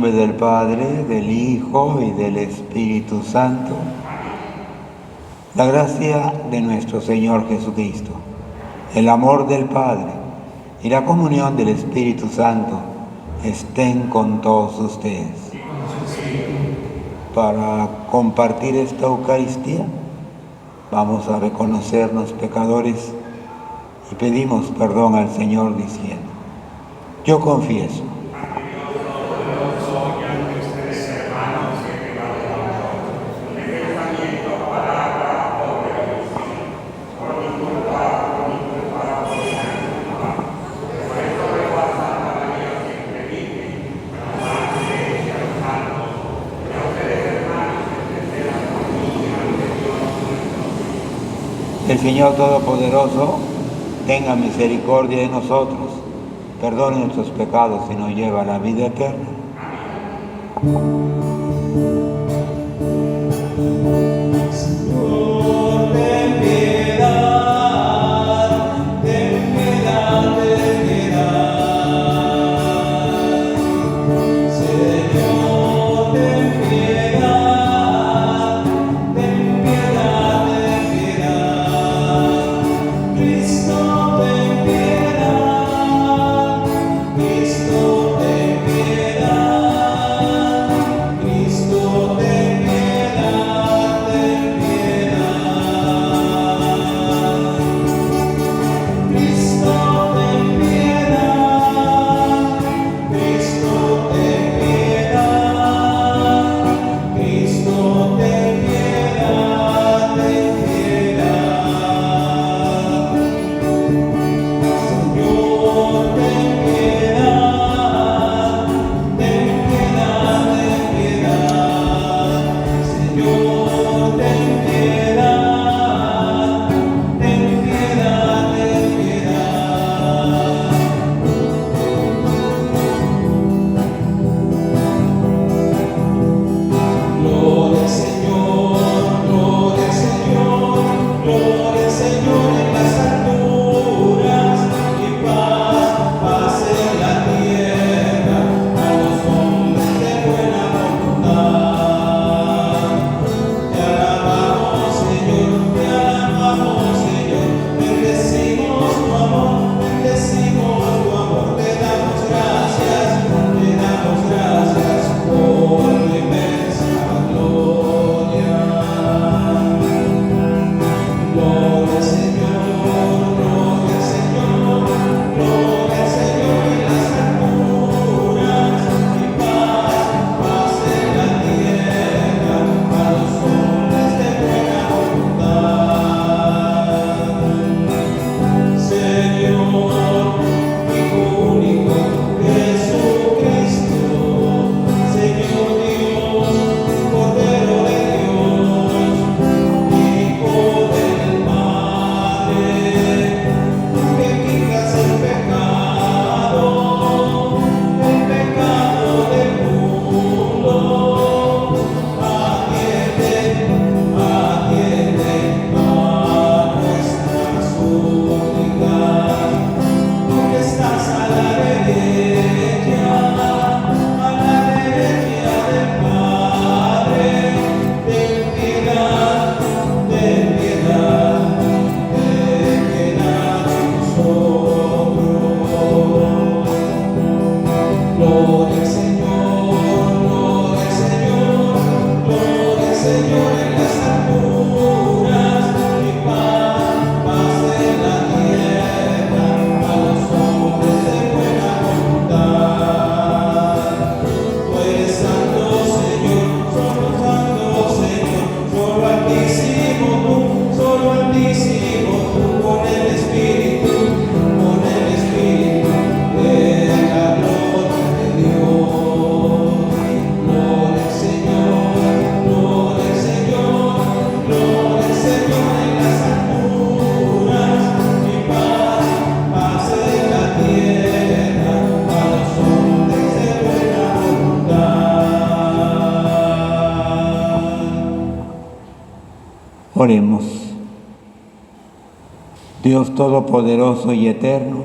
nombre del Padre, del Hijo y del Espíritu Santo. La gracia de nuestro Señor Jesucristo, el amor del Padre y la comunión del Espíritu Santo estén con todos ustedes. Para compartir esta Eucaristía, vamos a reconocernos pecadores y pedimos perdón al Señor diciendo: yo confieso el Señor Todopoderoso tenga misericordia de nosotros, perdone nuestros pecados y nos lleve a la vida eterna. Señor, ten piedad, ten piedad, ten piedad. Señor, ten piedad, ten piedad, ten piedad. Cristo, ten piedad, Cristo, ten piedad, Cristo, ten piedad, ten piedad. Cristo, ten piedad, Cristo, ten piedad, Cristo, ten piedad, ten piedad. Señor, ten piedad, ten piedad, ten piedad. Señor, ten piedad, ten piedad, ten piedad. Gloria al Señor, gloria al Señor, gloria al Señor en las alturas y paz, paz en la tierra a los hombres de buena voluntad. Te alabamos, Señor, bendecimos tu amor, te damos gracias por tu inmensa gloria. Gloria al Señor, gloria al Señor, gloria al Señor en las alturas y paz, paz en la tierra a los hombres de buena voluntad. Señor, Hijo único, Jesucristo, Señor Dios, Cordero de Dios, Hijo del Padre, tú que quitas el pecado del mundo, atiende a nuestras súplicas. Tú que estás a la derecha del Padre, ten piedad, ten piedad, ten piedad de nosotros. Gloria al Señor, gloria al Señor, gloria al Señor en las alturas y paz, paz en la tierra a los hombres de buena voluntad. Tú eres santo, Señor, solo altísimo tú, con el Espíritu de la gloria de Dios. Gloria al Señor, gloria al Señor, gloria al Señor en las alturas y paz, paz en la tierra a los hombres de buena voluntad. Oremos. Dios Todopoderoso y Eterno,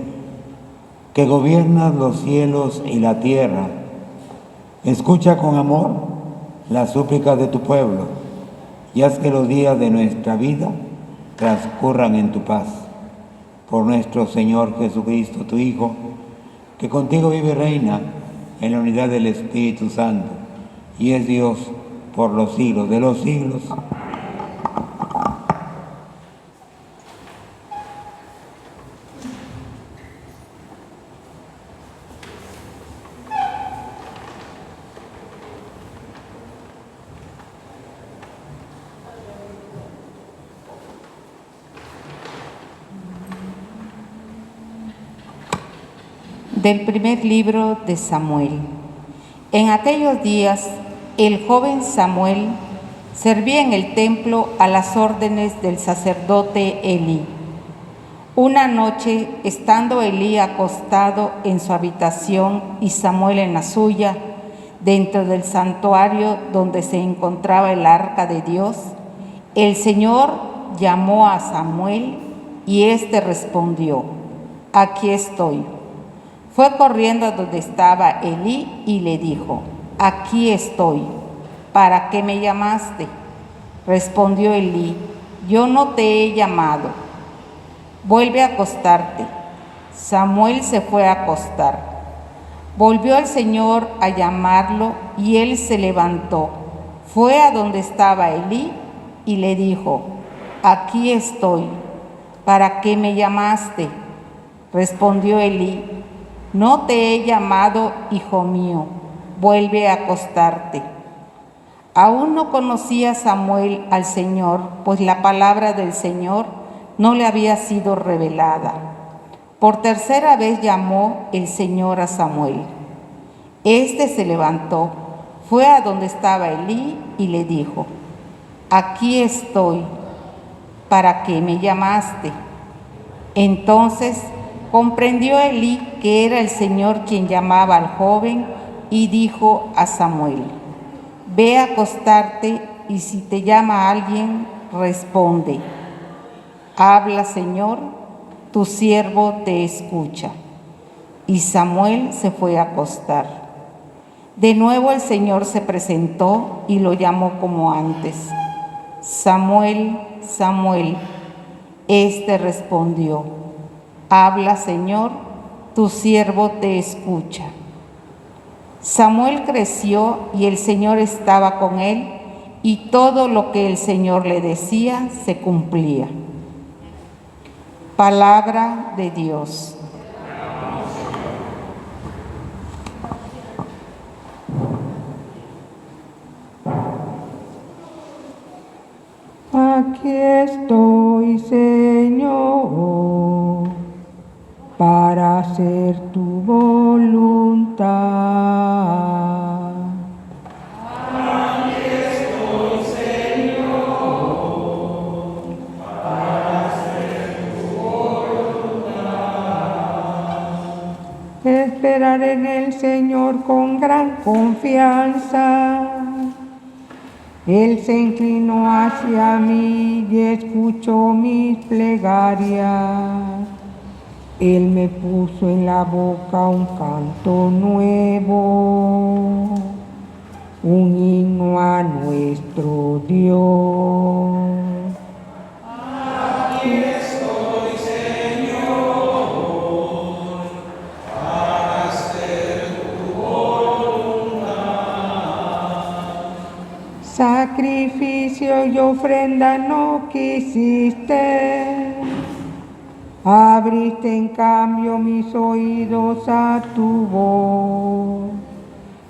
que gobiernas los cielos y la tierra, Escucha con amor las súplicas de tu pueblo y haz que los días de nuestra vida transcurran en tu paz. Por nuestro Señor Jesucristo, tu Hijo, que contigo vive y reina en la unidad del Espíritu Santo y es Dios por los siglos de los siglos. Del primer libro de Samuel. En aquellos días, el joven Samuel servía en el templo a las órdenes del sacerdote Elí. Una noche, estando Elí acostado en su habitación y Samuel en la suya, dentro del santuario donde se encontraba el arca de Dios, el Señor llamó a Samuel y éste respondió: «Aquí estoy». Fue corriendo a donde estaba Elí y le dijo: «Aquí estoy, ¿para qué me llamaste?». Respondió Elí: «Yo no te he llamado, vuelve a acostarte». Samuel se fue a acostar. Volvió el Señor a llamarlo y él se levantó, fue a donde estaba Elí y le dijo: «Aquí estoy, ¿para qué me llamaste?». Respondió Elí: «No te he llamado, hijo mío, vuelve a acostarte». Aún no conocía Samuel al Señor, pues la palabra del Señor no le había sido revelada. Por tercera vez llamó el Señor a Samuel. Este se levantó, fue a donde estaba Elí y le dijo: «Aquí estoy, ¿para qué me llamaste?». Entonces comprendió Elí que era el Señor quien llamaba al joven y dijo a Samuel: «Ve a acostarte y si te llama alguien, responde: Habla, Señor, tu siervo te escucha». Y Samuel se fue a acostar. De nuevo el Señor se presentó y lo llamó como antes: «Samuel, Samuel». Este respondió: «Habla, Señor, tu siervo te escucha». Samuel creció y el Señor estaba con él, y todo lo que el Señor le decía se cumplía. Palabra de Dios. Aquí estoy, Señor, para hacer tu voluntad. Aquí estoy, Señor, para hacer tu voluntad. Esperar en el Señor con gran confianza. Él se inclinó hacia mí y escuchó mis plegarias. Él me puso en la boca un canto nuevo, un himno a nuestro Dios. Aquí estoy, Señor, para hacer tu voluntad. Sacrificio y ofrenda no quisiste, abriste en cambio mis oídos a tu voz.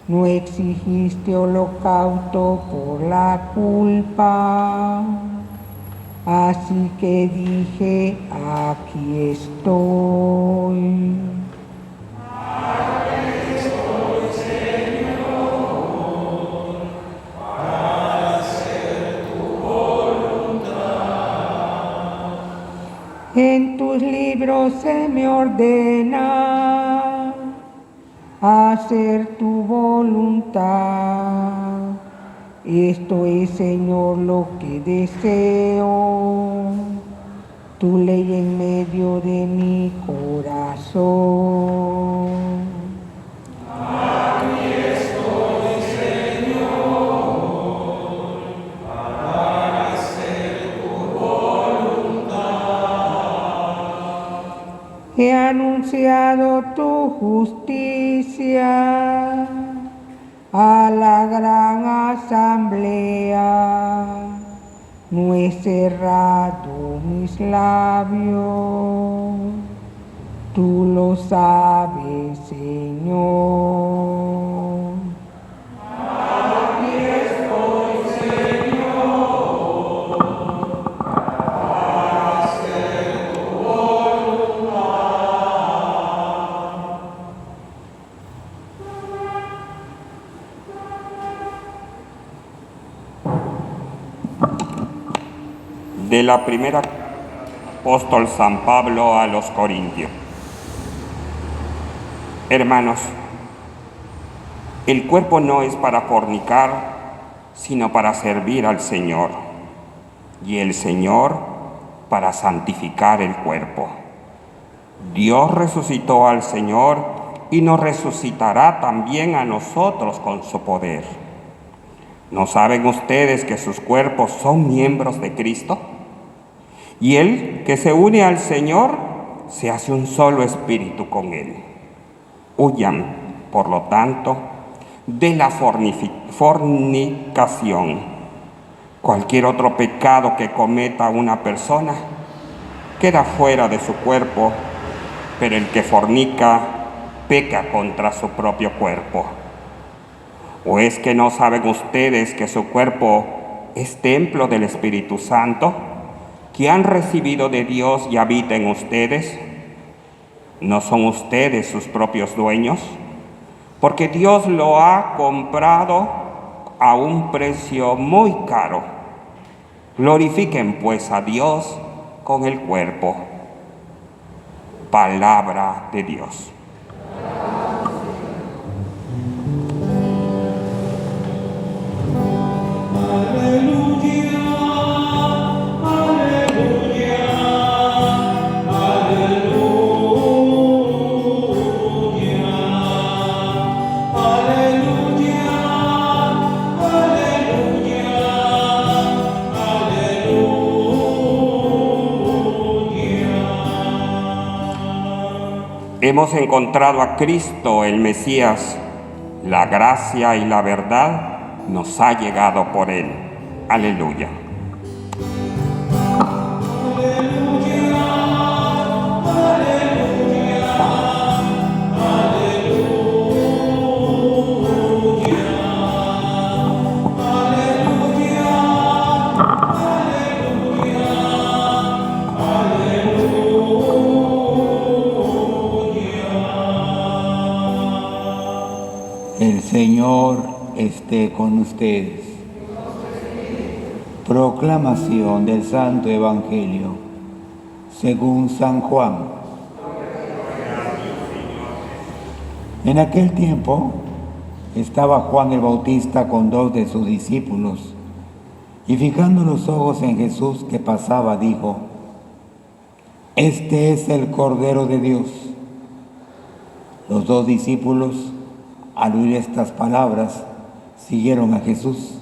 No exigiste holocausto por la culpa, así que dije: aquí estoy. En tus libros se me ordena hacer tu voluntad. Esto es, Señor, lo que deseo, tu ley en medio de mi corazón. Aquí estoy, he anunciado tu justicia a la gran asamblea. No he cerrado mis labios, tú lo sabes, Señor. Aquí estoy, Señor, para hacer tu voluntad. De la primera apóstol San Pablo a los Corintios. Hermanos, el cuerpo no es para fornicar, sino para servir al Señor, y el Señor para santificar el cuerpo. Dios resucitó al Señor y nos resucitará también a nosotros con su poder. ¿No saben ustedes que sus cuerpos son miembros de Cristo? Y el que se une al Señor se hace un solo espíritu con Él. Huyan, por lo tanto, de la fornicación. Cualquier otro pecado que cometa una persona queda fuera de su cuerpo, pero el que fornica peca contra su propio cuerpo. ¿O es que no saben ustedes que su cuerpo es templo del Espíritu Santo, que han recibido de Dios y habita en ustedes? ¿No son ustedes sus propios dueños? Porque Dios lo ha comprado a un precio muy caro. Glorifiquen pues a Dios con el cuerpo. Palabra de Dios. Hemos encontrado a Cristo, el Mesías. La gracia y la verdad nos ha llegado por Él. Aleluya. El Señor esté con ustedes. Proclamación del Santo Evangelio según San Juan. En aquel tiempo estaba Juan el Bautista con 2 de sus discípulos, y fijando los ojos en Jesús que pasaba, dijo: Este es el Cordero de Dios. Los 2 discípulos, al oír estas palabras, siguieron a Jesús.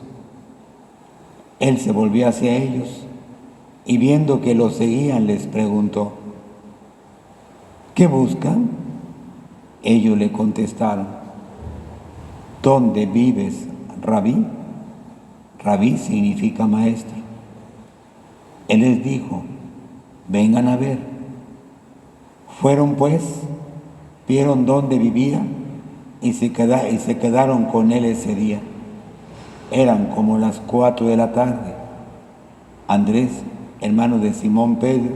Él se volvió hacia ellos y viendo que los seguían les preguntó: ¿qué buscan? Ellos le contestaron: ¿dónde vives, Rabí? Rabí significa maestro. Él les dijo: vengan a ver. Fueron pues, vieron dónde vivía y se quedaron con él ese día. Eran como las 4 de la tarde. Andrés, hermano de Simón Pedro,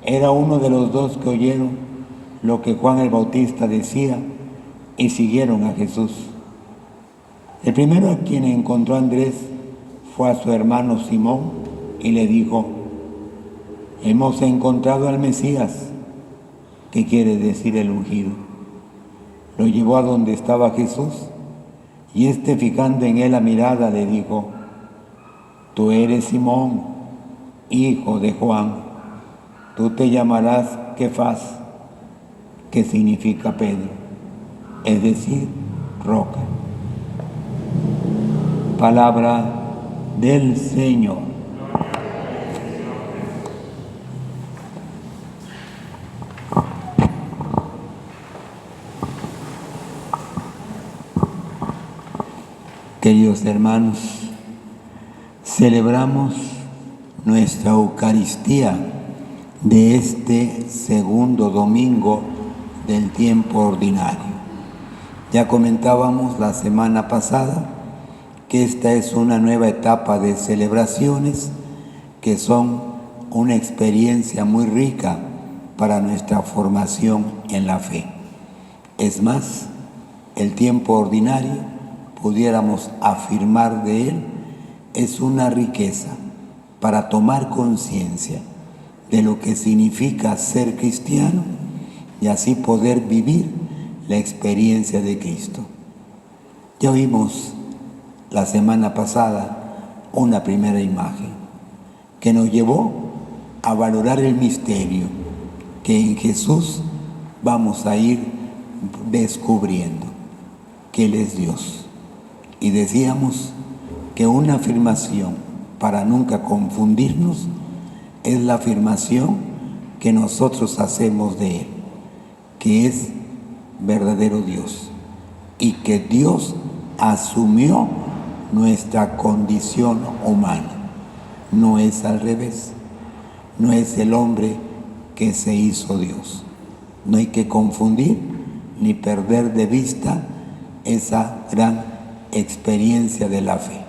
era uno de los 2 que oyeron lo que Juan el Bautista decía y siguieron a Jesús. El primero a quien encontró Andrés fue a su hermano Simón y le dijo: hemos encontrado al Mesías, que quiere decir el ungido. Lo llevó a donde estaba Jesús, y fijando en él la mirada, le dijo: tú eres Simón, hijo de Juan, tú te llamarás Kefas, que significa Pedro, es decir, roca. Palabra del Señor. Queridos hermanos, celebramos nuestra Eucaristía de este segundo domingo del tiempo ordinario. Ya comentábamos la semana pasada que esta es una nueva etapa de celebraciones que son una experiencia muy rica para nuestra formación en la fe. Es más, el tiempo ordinario, pudiéramos afirmar de él, es una riqueza para tomar conciencia de lo que significa ser cristiano y así poder vivir la experiencia de Cristo. Ya vimos la semana pasada una primera imagen que nos llevó a valorar el misterio que en Jesús vamos a ir descubriendo, que Él es Dios. Y decíamos que una afirmación para nunca confundirnos es la afirmación que nosotros hacemos de Él, que es verdadero Dios y que Dios asumió nuestra condición humana. No es al revés, no es el hombre que se hizo Dios. No hay que confundir ni perder de vista esa gran experiencia de la fe.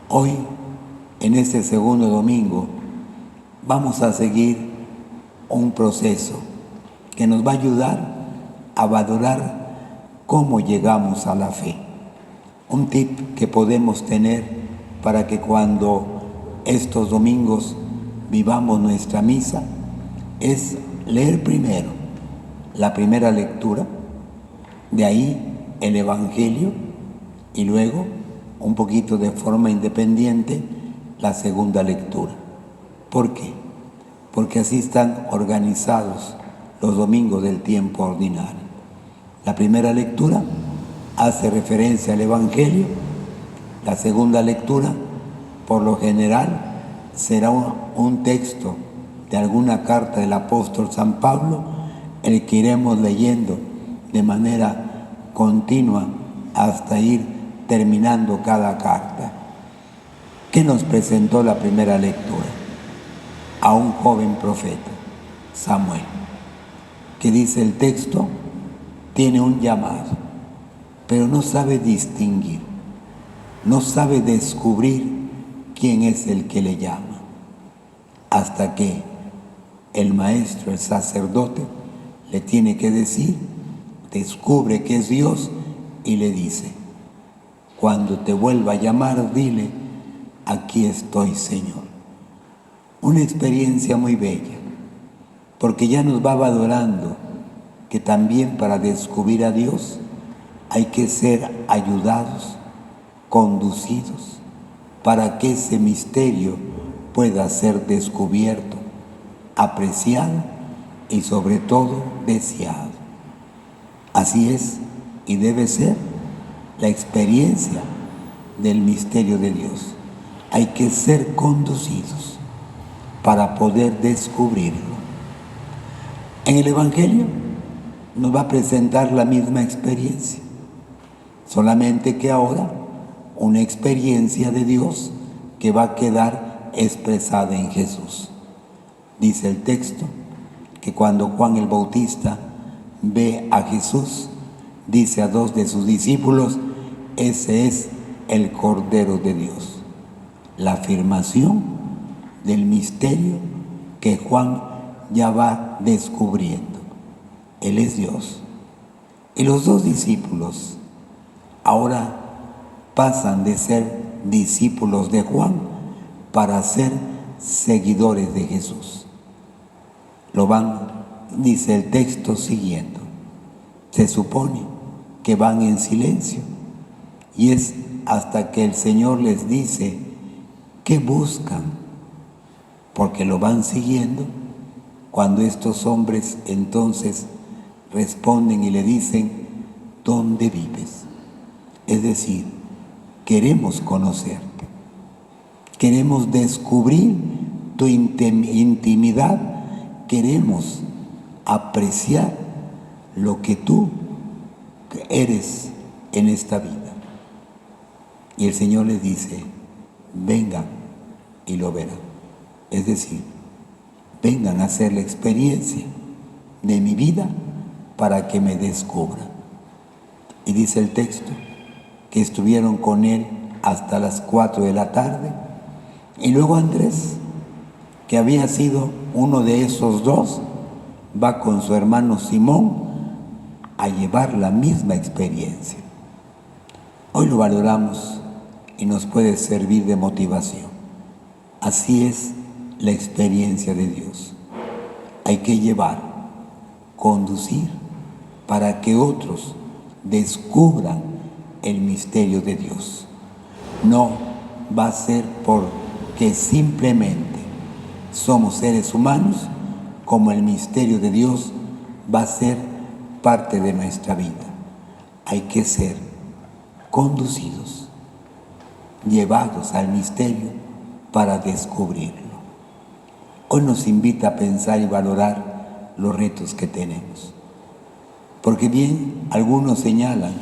Hoy, en este segundo domingo, vamos a seguir un proceso que nos va a ayudar a valorar cómo llegamos a la fe. Un tip que podemos tener para que cuando estos domingos vivamos nuestra misa es leer primero la primera lectura, de ahí el Evangelio, y luego, un poquito de forma independiente, la segunda lectura. ¿Por qué? Porque así están organizados los domingos del tiempo ordinario. La primera lectura hace referencia al Evangelio, la segunda lectura, por lo general, será un texto de alguna carta del apóstol San Pablo, el que iremos leyendo de manera continua hasta ir terminando cada carta. ¿Qué nos presentó la primera lectura? A un joven profeta, Samuel, que dice el texto, tiene un llamado, pero no sabe distinguir, no sabe descubrir quién es el que le llama, hasta que el maestro, el sacerdote, le tiene que decir, descubre que es Dios y le dice, cuando te vuelva a llamar, dile, aquí estoy, Señor. Una experiencia muy bella, porque ya nos va valorando que también para descubrir a Dios hay que ser ayudados, conducidos, para que ese misterio pueda ser descubierto, apreciado y sobre todo deseado. Así es y debe ser la experiencia del misterio de Dios. Hay que ser conducidos para poder descubrirlo. En el Evangelio nos va a presentar la misma experiencia, solamente que ahora una experiencia de Dios que va a quedar expresada en Jesús. Dice el texto que cuando Juan el Bautista ve a Jesús, dice a dos de sus discípulos, ese es el Cordero de Dios. La afirmación del misterio que Juan ya va descubriendo. Él es Dios. Y los dos discípulos ahora pasan de ser discípulos de Juan para ser seguidores de Jesús. Lo van, dice el texto siguiendo. Se supone que van en silencio y es hasta que el Señor les dice ¿qué buscan? Porque lo van siguiendo, cuando estos hombres entonces responden y le dicen ¿dónde vives? Es decir, queremos conocerte, queremos descubrir tu intimidad, queremos apreciar lo que tú eres en esta vida. Y el Señor les dice, vengan y lo verán. Es decir, vengan a hacer la experiencia de mi vida para que me descubran. Y dice el texto que estuvieron con él hasta las 4 de la tarde. Y luego Andrés, que había sido uno de esos dos, va con su hermano Simón a llevar la misma experiencia. Hoy lo valoramos y nos puede servir de motivación. Así es la experiencia de Dios. Hay que llevar, conducir, para que otros descubran el misterio de Dios. No va a ser porque simplemente somos seres humanos, como el misterio de Dios va a ser parte de nuestra vida. Hay que ser conducidos, llevados al misterio para descubrirlo. Hoy nos invita a pensar y valorar los retos que tenemos. Porque bien, algunos señalan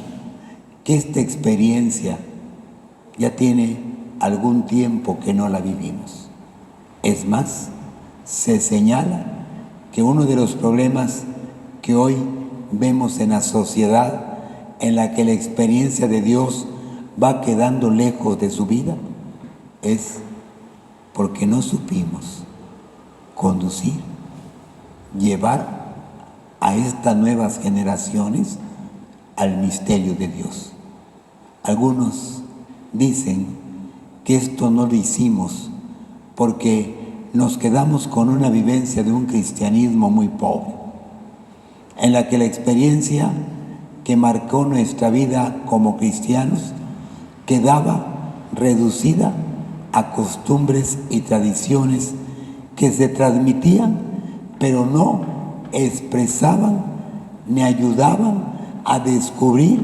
que esta experiencia ya tiene algún tiempo que no la vivimos. Es más, se señala que uno de los problemas que hoy vemos en la sociedad, en la que la experiencia de Dios va quedando lejos de su vida, es porque no supimos conducir, llevar a estas nuevas generaciones al misterio de Dios. Algunos dicen que esto no lo hicimos porque nos quedamos con una vivencia de un cristianismo muy pobre, en la que la experiencia que marcó nuestra vida como cristianos quedaba reducida a costumbres y tradiciones que se transmitían, pero no expresaban ni ayudaban a descubrir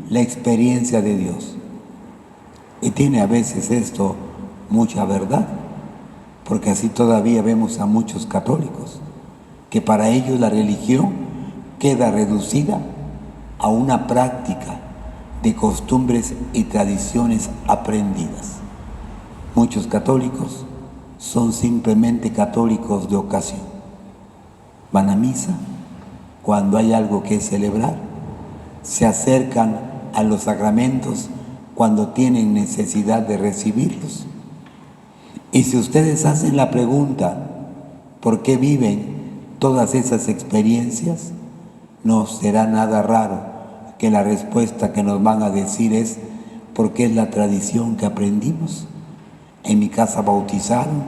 la experiencia de Dios. Y tiene a veces esto mucha verdad, porque así todavía vemos a muchos católicos, que para ellos la religión queda reducida a una práctica de costumbres y tradiciones aprendidas. Muchos católicos son simplemente católicos de ocasión. Van a misa cuando hay algo que celebrar, se acercan a los sacramentos cuando tienen necesidad de recibirlos. Y si ustedes hacen la pregunta, ¿por qué viven todas esas experiencias? No será nada raro que la respuesta que nos van a decir es porque es la tradición que aprendimos. En mi casa bautizaron,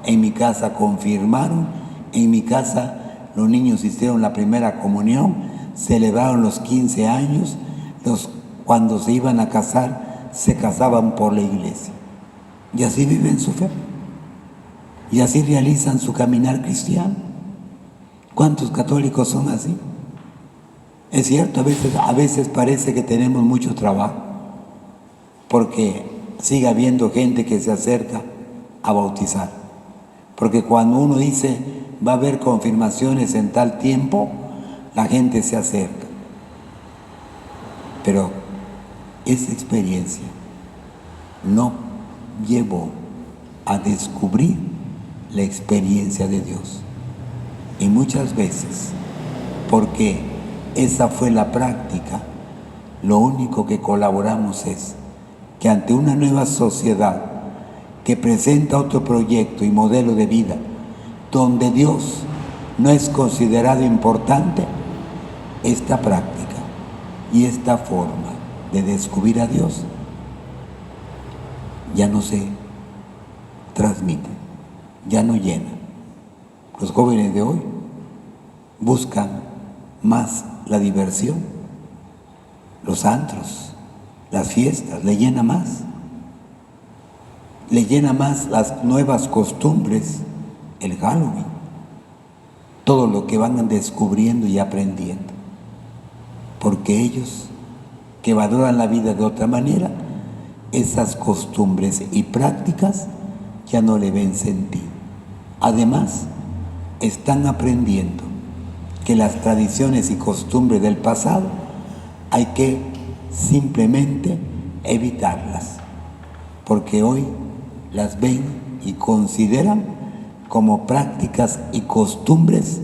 en mi casa confirmaron, en mi casa los niños hicieron la primera comunión, celebraron los 15 años, cuando se iban a casar, se casaban por la iglesia. Y así viven su fe. Y así realizan su caminar cristiano. ¿Cuántos católicos son así? Es cierto, a veces parece que tenemos mucho trabajo, porque sigue habiendo gente que se acerca a bautizar. Porque cuando uno dice va a haber confirmaciones en tal tiempo, la gente se acerca. Pero esa experiencia no llevó a descubrir la experiencia de Dios. Y muchas veces, porque esa fue la práctica, lo único que colaboramos es que ante una nueva sociedad que presenta otro proyecto y modelo de vida, donde Dios no es considerado importante, esta práctica y esta forma de descubrir a Dios ya no se transmite, ya no llena. Los jóvenes de hoy buscan más la diversión, los antros, las fiestas, le llena más las nuevas costumbres, el Halloween, todo lo que van descubriendo y aprendiendo, porque ellos que valoran la vida de otra manera, esas costumbres y prácticas ya no le ven sentido. Además, están aprendiendo que las tradiciones y costumbres del pasado hay que simplemente evitarlas, porque hoy las ven y consideran como prácticas y costumbres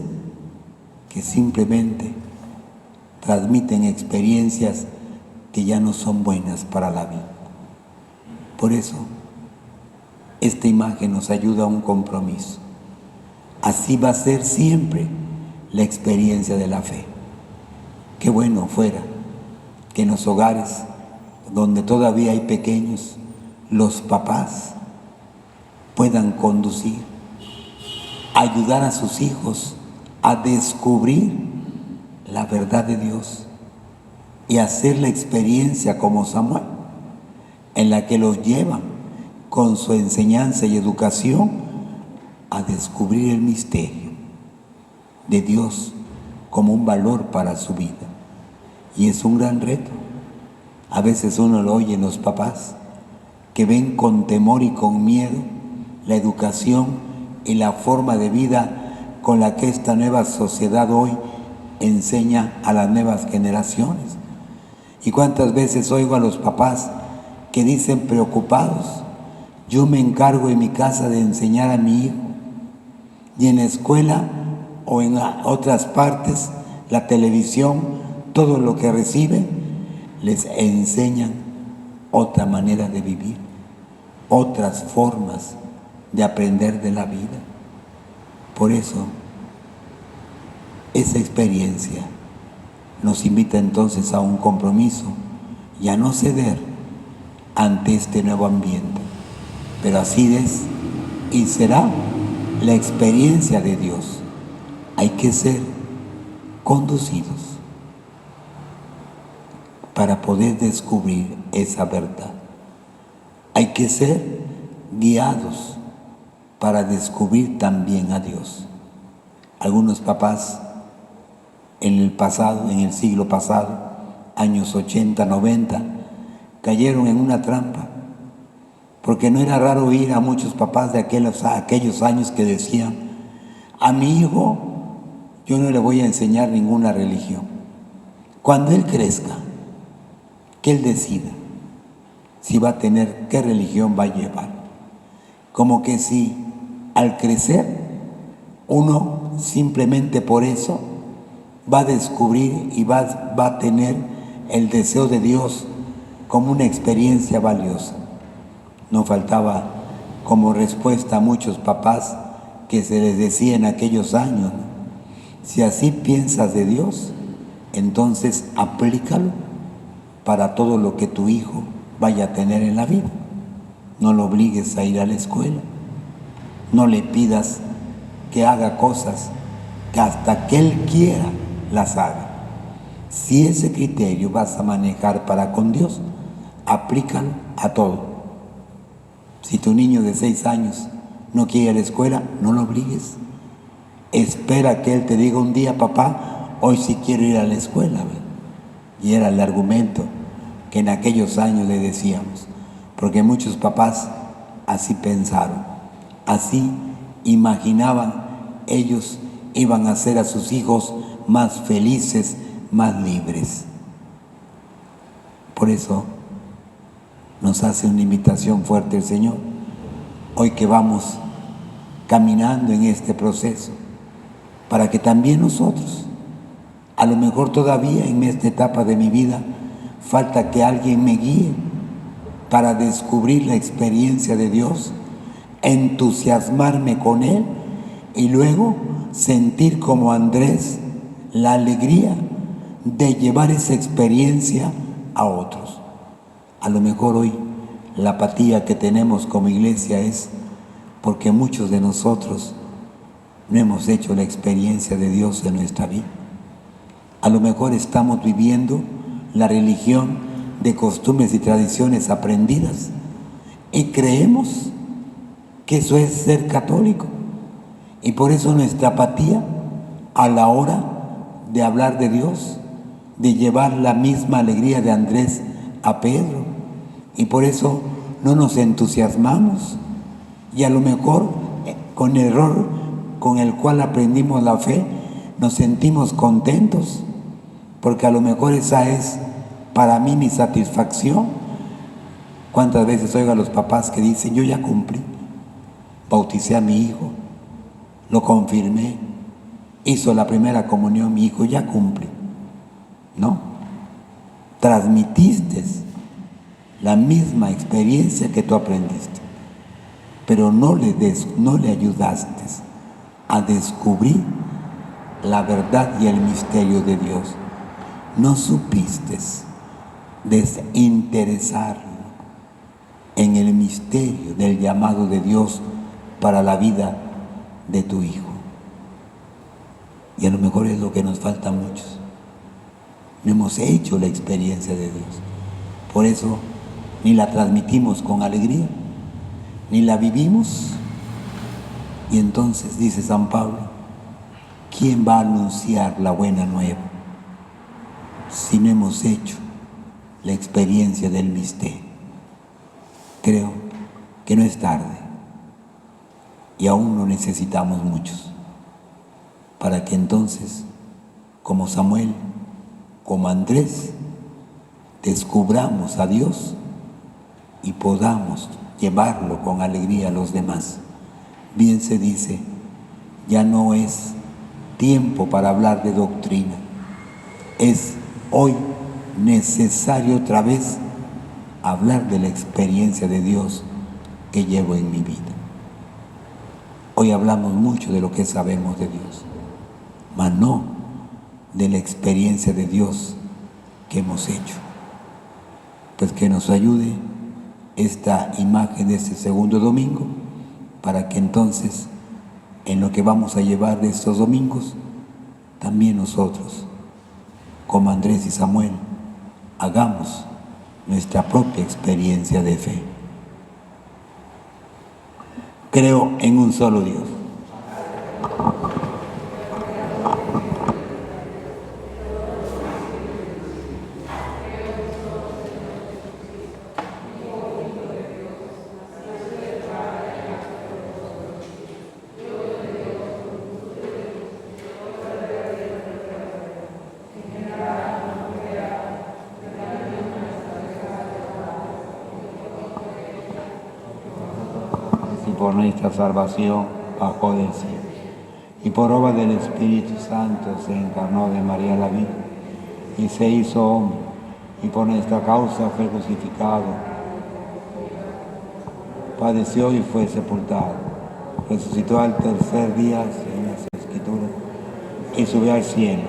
que simplemente transmiten experiencias que ya no son buenas para la vida. Por eso, esta imagen nos ayuda a un compromiso. Así va a ser siempre la experiencia de la fe. Qué bueno fuera que en los hogares donde todavía hay pequeños, los papás puedan conducir, ayudar a sus hijos a descubrir la verdad de Dios y hacer la experiencia como Samuel, en la que los llevan con su enseñanza y educación a descubrir el misterio de Dios como un valor para su vida. Y es un gran reto. A veces uno lo oye en los papás, que ven con temor y con miedo la educación y la forma de vida con la que esta nueva sociedad hoy enseña a las nuevas generaciones. Y cuántas veces oigo a los papás que dicen preocupados: yo me encargo en mi casa de enseñar a mi hijo, y en la escuela o en otras partes, la televisión, todo lo que recibe, les enseñan otra manera de vivir, otras formas de aprender de la vida. Por eso, esa experiencia nos invita entonces a un compromiso y a no ceder ante este nuevo ambiente. Pero así es y será la experiencia de Dios. Hay que ser conducidos para poder descubrir esa verdad. Hay que ser guiados para descubrir también a Dios. Algunos papás en el siglo pasado, años 80, 90, cayeron en una trampa, porque no era raro oír a muchos papás de aquellos años que decían: a mi hijo yo no le voy a enseñar ninguna religión. Cuando él crezca, que él decida si va a tener, qué religión va a llevar. Como que si al crecer uno simplemente por eso va a descubrir y va a tener el deseo de Dios como una experiencia valiosa. No faltaba como respuesta a muchos papás que se les decía en aquellos años: si así piensas de Dios, entonces aplícalo para todo lo que tu hijo vaya a tener en la vida. No lo obligues a ir a la escuela, no le pidas que haga cosas que hasta que él quiera las haga. Si ese criterio vas a manejar para con Dios, aplícalo a todo. Si tu niño de 6 años no quiere ir a la escuela, no lo obligues. Espera que él te diga un día: papá, hoy sí quiero ir a la escuela. Y era el argumento que en aquellos años le decíamos, porque muchos papás así pensaron, así imaginaban, ellos iban a hacer a sus hijos más felices, más libres. Por eso nos hace una invitación fuerte el Señor, hoy que vamos caminando en este proceso, para que también nosotros, a lo mejor todavía en esta etapa de mi vida, falta que alguien me guíe para descubrir la experiencia de Dios, entusiasmarme con Él y luego sentir como Andrés la alegría de llevar esa experiencia a otros. A lo mejor hoy la apatía que tenemos como iglesia es porque muchos de nosotros no hemos hecho la experiencia de Dios en nuestra vida. A lo mejor estamos viviendo la religión de costumbres y tradiciones aprendidas y creemos que eso es ser católico, y por eso nuestra apatía a la hora de hablar de Dios, de llevar la misma alegría de Andrés a Pedro, y por eso no nos entusiasmamos, y a lo mejor con el error con el cual aprendimos la fe nos sentimos contentos, porque a lo mejor esa es para mí mi satisfacción, ¿Cuántas veces oigo a los papás que dicen, yo ya cumplí, bauticé a mi hijo, lo confirmé, hizo la primera comunión mi hijo, ya cumplí? No, transmitiste la misma experiencia que tú aprendiste, pero no le ayudaste a descubrir la verdad y el misterio de Dios. No supiste desinteresarlo en el misterio del llamado de Dios para la vida de tu hijo. Y a lo mejor es lo que nos falta a muchos. No hemos hecho la experiencia de Dios. Por eso ni la transmitimos con alegría, ni la vivimos. Y entonces dice San Pablo, ¿quién va a anunciar la buena nueva si no hemos hecho la experiencia del misterio? Creo que no es tarde y aún lo necesitamos muchos para que entonces, como Samuel, como Andrés, descubramos a Dios y podamos llevarlo con alegría a los demás. Bien se dice, ya no es tiempo para hablar de doctrina, es hoy necesario otra vez hablar de la experiencia de Dios que llevo en mi vida. Hoy hablamos mucho de lo que sabemos de Dios, mas no de la experiencia de Dios que hemos hecho. Pues que nos ayude esta imagen de este segundo domingo, para que entonces, en lo que vamos a llevar de estos domingos, también nosotros, como Andrés y Samuel, hagamos nuestra propia experiencia de fe. Creo en un solo Dios. Por nuestra salvación bajó del cielo, y por obra del Espíritu Santo se encarnó de María la Virgen, y se hizo hombre, y por nuestra causa fue crucificado, padeció y fue sepultado, resucitó al tercer día en las Escrituras, y subió al cielo,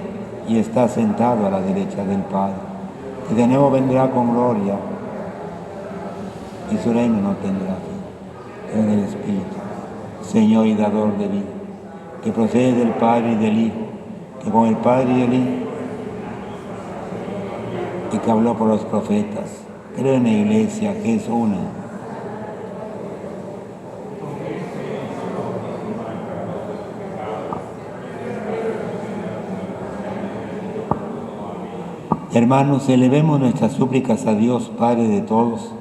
y está sentado a la derecha del Padre, y de nuevo vendrá con gloria, y su reino no tendrá fin. En el Espíritu, Señor y dador de vida, que procede del Padre y del Hijo, que con el Padre y el Hijo, y que habló por los profetas. Creo en la Iglesia, que es una. Hermanos, elevemos nuestras súplicas a Dios, Padre de todos,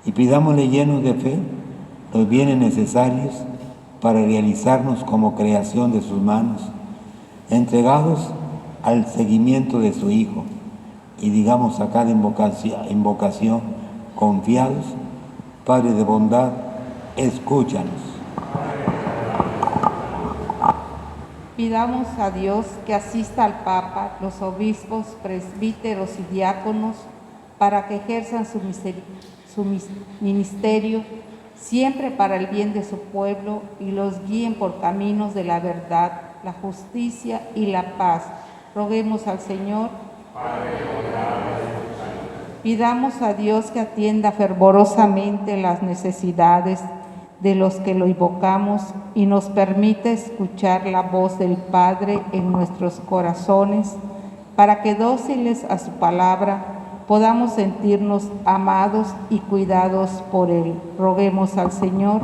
y pidámosle llenos de fe los bienes necesarios para realizarnos como creación de sus manos, entregados al seguimiento de su Hijo, y digamos a cada invocación confiados, Padre de bondad, escúchanos. Pidamos a Dios que asista al Papa, los obispos, presbíteros y diáconos para que ejerzan su ministerio siempre para el bien de su pueblo y los guíen por caminos de la verdad, la justicia y la paz. Roguemos al Señor. Pidamos a Dios que atienda fervorosamente las necesidades de los que lo invocamos y nos permita escuchar la voz del Padre en nuestros corazones, para que dóciles a su palabra podamos sentirnos amados y cuidados por Él. Roguemos al Señor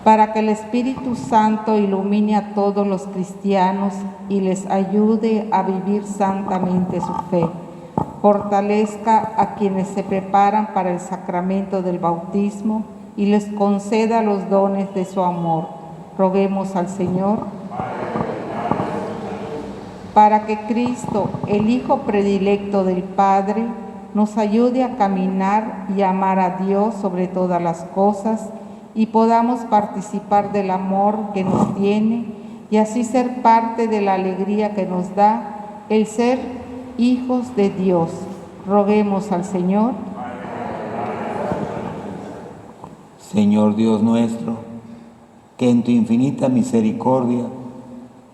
para que el Espíritu Santo ilumine a todos los cristianos y les ayude a vivir santamente su fe. Fortalezca a quienes se preparan para el sacramento del bautismo y les conceda los dones de su amor. Roguemos al Señor para que Cristo, el Hijo predilecto del Padre, nos ayude a caminar y amar a Dios sobre todas las cosas y podamos participar del amor que nos tiene y así ser parte de la alegría que nos da el ser hijos de Dios. Roguemos al Señor. Señor Dios nuestro, que en tu infinita misericordia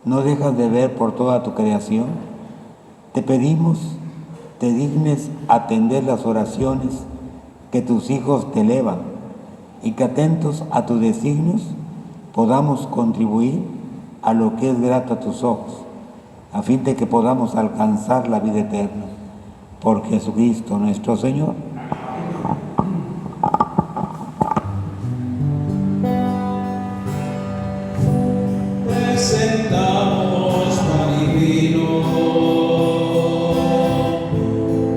no dejas de ver por toda tu creación, te pedimos, te dignes atender las oraciones que tus hijos te elevan y que atentos a tus designios podamos contribuir a lo que es grato a tus ojos, a fin de que podamos alcanzar la vida eterna. Por Jesucristo nuestro Señor. Presentamos pan y vino,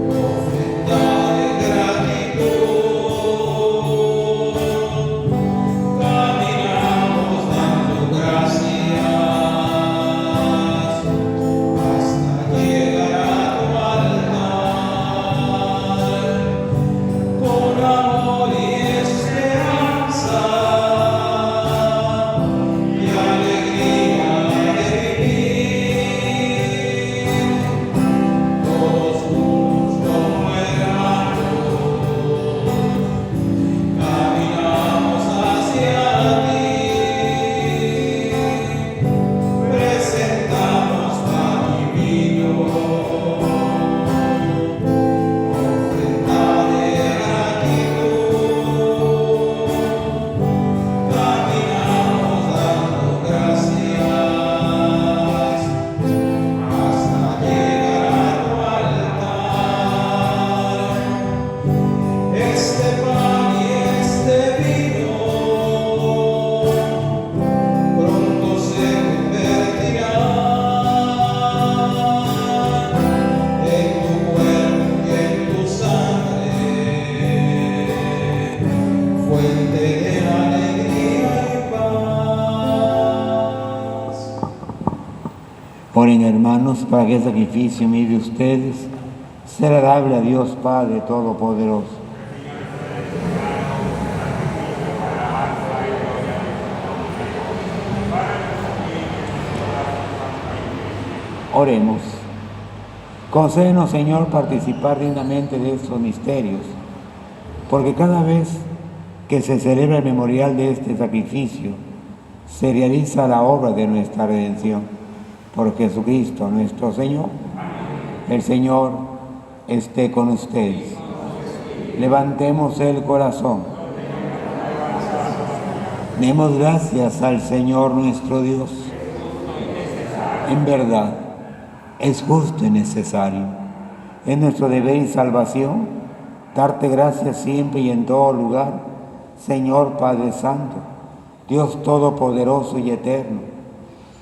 ofrenda de gratitud, caminamos dando gracias hasta llegar a tu altar, con amor y esperanza y alegría de vivir, todos juntos como hermanos, caminamos hacia ti, presentamos pan y vino, ofrenda de gratitud, caminamos dando gracias hasta llegar a tu altar. Este pan y este vino pronto se convertirán en tu cuerpo y en tu sangre, fuente de alegría y paz. Oren, hermanos, para que el sacrificio mío de ustedes sea agradable a Dios Padre Todopoderoso. Oremos. Concédenos, Señor, participar dignamente de estos misterios, porque cada vez que se celebra el memorial de este sacrificio, se realiza la obra de nuestra redención. Por Jesucristo nuestro Señor. El Señor esté con ustedes. Levantemos el corazón. Demos gracias al Señor nuestro Dios. En verdad, es justo y necesario. Es nuestro deber y salvación darte gracias siempre y en todo lugar, Señor Padre Santo, Dios Todopoderoso y Eterno,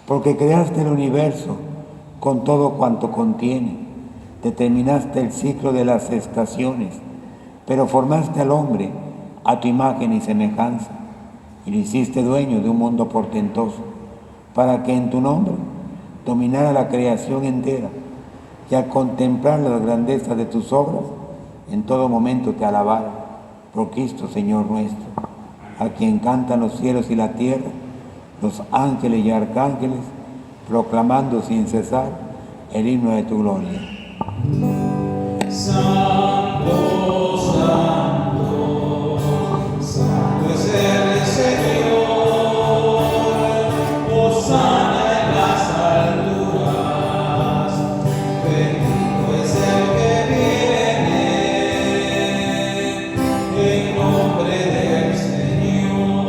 porque creaste el universo con todo cuanto contiene, determinaste el ciclo de las estaciones, pero formaste al hombre a tu imagen y semejanza, y lo hiciste dueño de un mundo portentoso, para que en tu nombre dominara la creación entera, y al contemplar las grandezas de tus obras, en todo momento te alabara, por Cristo Señor nuestro, a quien cantan los cielos y la tierra, los ángeles y arcángeles, proclamando sin cesar el himno de tu gloria. Santo, santo, santo es el Señor, hosana en las alturas, bendito es el que viene en nombre del Señor,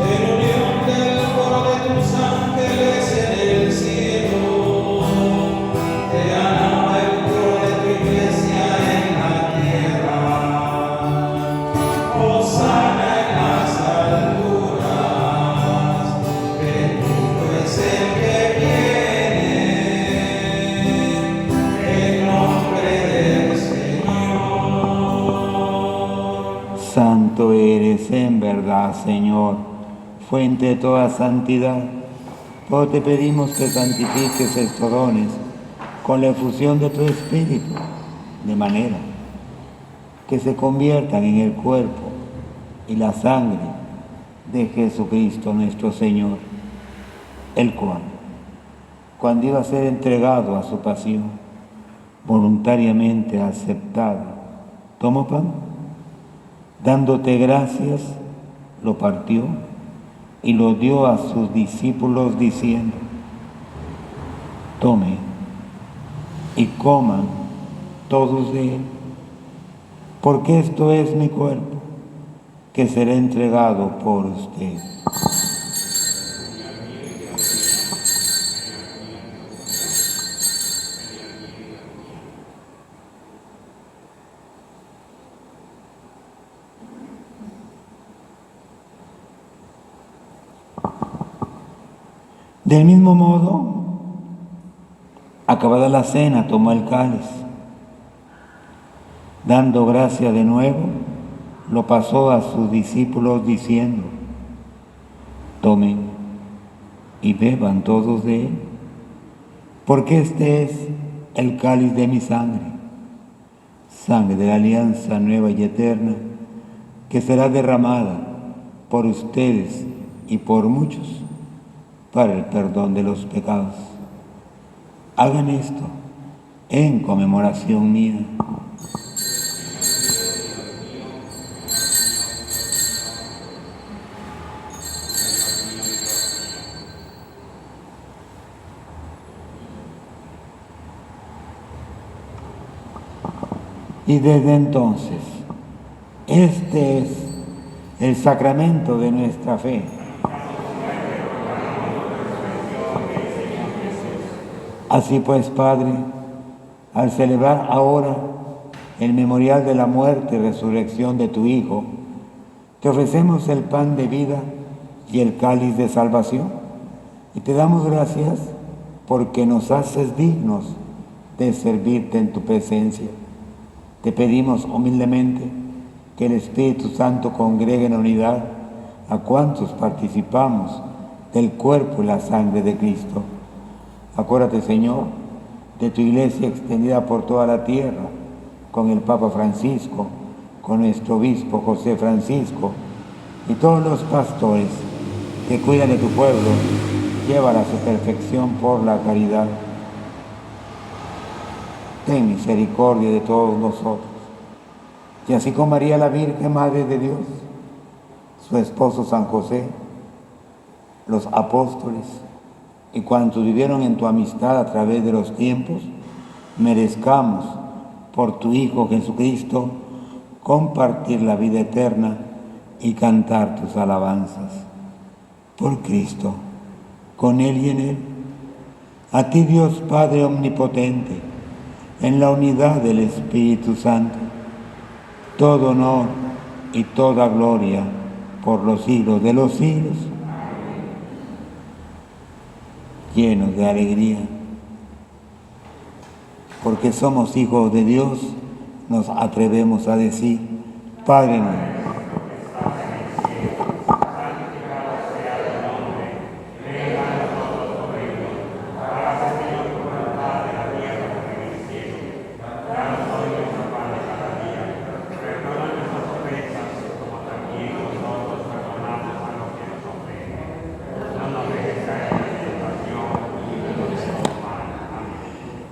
en unión del coro de tus ángeles en el cielo, te alaba el coro de tu iglesia en la tierra. Hosana en las alturas, bendito es el que viene en nombre del Señor. Santo eres en verdad, Señor, fuente de toda santidad. Por te pedimos que santifiques estos dones con la efusión de tu Espíritu, de manera que se conviertan en el cuerpo y la sangre de Jesucristo nuestro Señor, el cual, cuando iba a ser entregado a su pasión, voluntariamente aceptado, tomó pan, dándote gracias, lo partió y lo dio a sus discípulos diciendo: tomen y coman todos de él, porque esto es mi cuerpo, que será entregado por ustedes. Del mismo modo, acabada la cena, tomó el cáliz, dando gracia de nuevo, lo pasó a sus discípulos diciendo: tomen y beban todos de él, porque este es el cáliz de mi sangre, sangre de la alianza nueva y eterna, que será derramada por ustedes y por muchos para el perdón de los pecados. Hagan esto en conmemoración mía. Y desde entonces, este es el sacramento de nuestra fe. Así pues, Padre, al celebrar ahora el memorial de la muerte y resurrección de tu Hijo, te ofrecemos el pan de vida y el cáliz de salvación, y te damos gracias porque nos haces dignos de servirte en tu presencia. Te pedimos humildemente que el Espíritu Santo congregue en unidad a cuantos participamos del cuerpo y la sangre de Cristo. Acuérdate, Señor, de tu iglesia extendida por toda la tierra, con el Papa Francisco, con nuestro obispo José Francisco y todos los pastores que cuidan de tu pueblo, llévala a su perfección por la caridad. Ten misericordia de todos nosotros. Y así con María la Virgen, Madre de Dios, su esposo San José, los apóstoles y cuantos vivieron en tu amistad a través de los tiempos, merezcamos por tu Hijo Jesucristo compartir la vida eterna y cantar tus alabanzas. Por Cristo, con Él y en Él, a ti Dios Padre Omnipotente, en la unidad del Espíritu Santo, todo honor y toda gloria por los siglos de los siglos. Llenos de alegría, porque somos hijos de Dios, nos atrevemos a decir: Padre nuestro.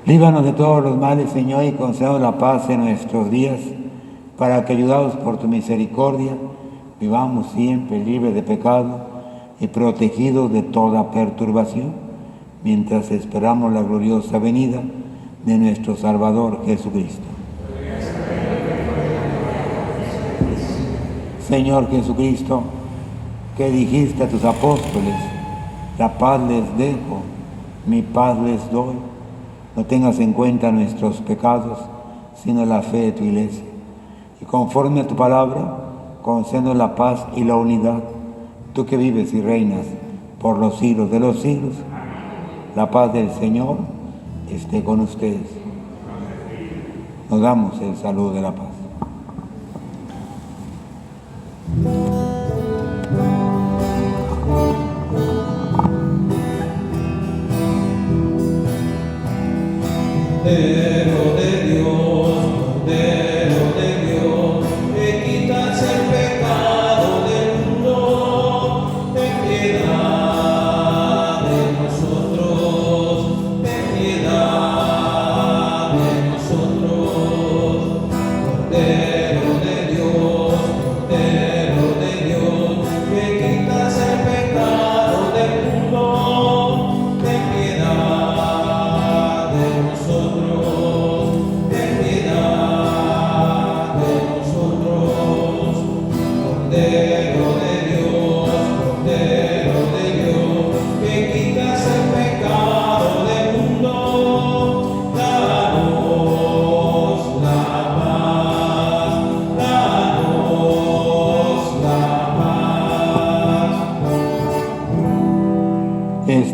Líbranos de todos los males, Señor, y concédenos la paz en nuestros días, para que, ayudados por tu misericordia, vivamos siempre libres de pecado y protegidos de toda perturbación, mientras esperamos la gloriosa venida de nuestro Salvador Jesucristo. Señor Jesucristo, que dijiste a tus apóstoles: la paz les dejo, mi paz les doy. No tengas en cuenta nuestros pecados, sino la fe de tu iglesia. Y conforme a tu palabra, concédenos la paz y la unidad, tú que vives y reinas por los siglos de los siglos. La paz del Señor esté con ustedes. Nos damos el saludo de la paz. Cordero de Dios.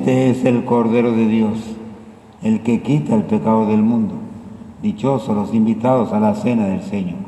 Este es el Cordero de Dios, el que quita el pecado del mundo. Dichosos los invitados a la cena del Señor.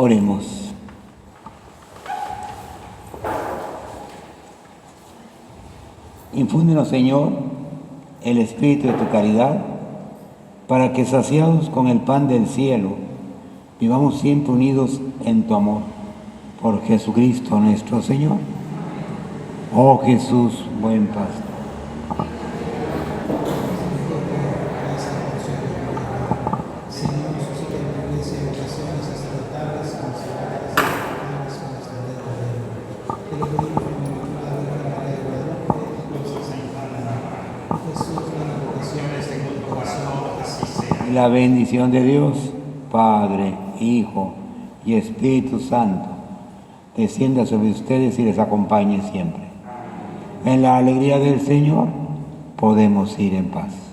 Oremos. Infúndenos, Señor, el espíritu de tu caridad, para que, saciados con el pan del cielo, vivamos siempre unidos en tu amor. Por Jesucristo nuestro Señor. Oh Jesús, buen pastor. La bendición de Dios, Padre, Hijo y Espíritu Santo, descienda sobre ustedes y les acompañe siempre. En la alegría del Señor podemos ir en paz.